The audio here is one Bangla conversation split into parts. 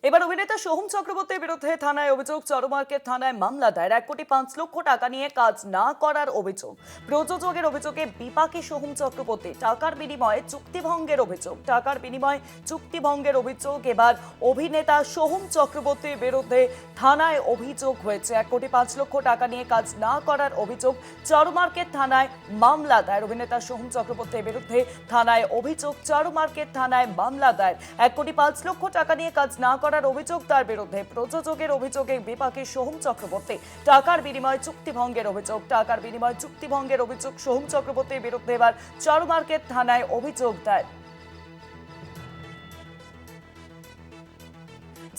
এবার অভিনেতা সোহম চক্রবর্তীর বিরুদ্ধে থানায় অভিযোগ, চরমার্কেট থানায় মামলা দায়ের। 1,05,00,000 টাকা নিয়ে কাজ না করার অভিযোগ। প্রযোজকের অভিযোগে বিপাকে সোহম চক্রবর্তী। টাকার বিনিময়ে চুক্তিভঙ্গের অভিযোগ। এবার অভিনেতা সোহম চক্রবর্তীর বিরুদ্ধে থানায় অভিযোগ হয়েছে। 1,05,00,000 টাকা নিয়ে কাজ না করার অভিযোগ। চরমার্কেট থানায় মামলা দায়ের। অভিনেতা সোহম চক্রবর্তীর বিরুদ্ধে থানায় অভিযোগ, চরমার্কেট থানায় মামলা দায়ের। 1,05,00,000 টাকা নিয়ে কাজ না করার অভিযোগ তার বিরুদ্ধে। প্রযোজকের অভিযোগে বিপাকে সোহম চক্রবর্তী। টাকার বিনিময়ে চুক্তিভঙ্গের অভিযোগ। সোহম চক্রবর্তীর বিরুদ্ধে এবার চরমার্কেট থানায় অভিযোগ দায়ের।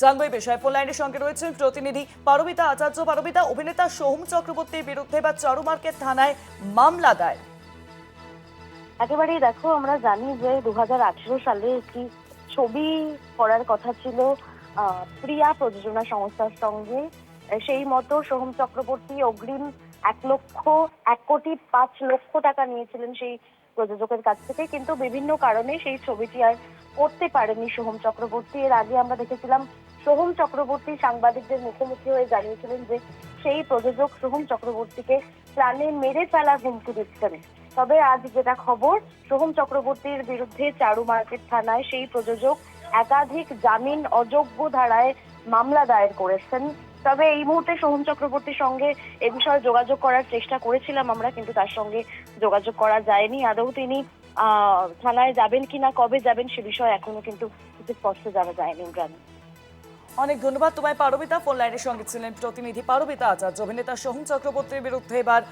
জানবো এই বিষয়ে ফোন লাইনের সঙ্গে রয়েছেন প্রতিনিধি পারমিতা আচার্য। পারমিতা, অভিনেতা সোহম চক্রবর্তীর বিরুদ্ধে বা চরমার্কেট থানায় মামলা দায়ের। একেবারেই দেখো, আমরা জানি যে 2018 সালে একটি ছবি করার কথা ছিল প্রিয়া প্রযোজনা সংস্থার সঙ্গে। সেই মতো সোহম চক্রবর্তী অগ্রিম 1,05,00,000 টাকা নিয়েছিলেন সেই প্রযোজকের কাছ থেকে, কিন্তু বিভিন্ন কারণে সেই ছবিটি আর করতে পারেনি সোহম চক্রবর্তী। এর আগে আমরা দেখেছিলাম সোহম চক্রবর্তী সাংবাদিকদের মুখোমুখি হয়ে জানিয়েছিলেন যে সেই প্রযোজক সোহম চক্রবর্তীকে প্রাণে মেরে ফেলার হুমকি দিচ্ছেন। তবে আজ যেটা খবর, সোহম চক্রবর্তীর বিরুদ্ধে চারুমার্কেট থানায় সেই প্রযোজক একাধিক জামিন অযোগ্য ধারায় মামলা দায়ের করেছেন। তবে এই মুহূর্তে সোহম চক্রবর্তীর সঙ্গে এ বিষয়ে যোগাযোগ করার চেষ্টা করেছিলাম আমরা, কিন্তু তার সঙ্গে যোগাযোগ করা যায়নি। আদৌ তিনি থানায় যাবেন কিনা, কবে যাবেন সে বিষয়ে এখনো কিন্তু কিছু স্পষ্ট জানা যায়নি। অনেক ধন্যবাদ তোমায় পারমিতা। ফোন লাইনের সঙ্গে ছিলেন প্রতিনিধি পারমিতা আচার্য। অভিনেতা সোহম চক্রবর্তীর বিরুদ্ধে এবার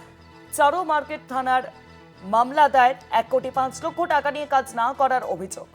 চারুমার্কেট থানার মামলা দায়ের। 1,05,00,000 টাকা নিয়ে কাজ না করার অভিযোগ।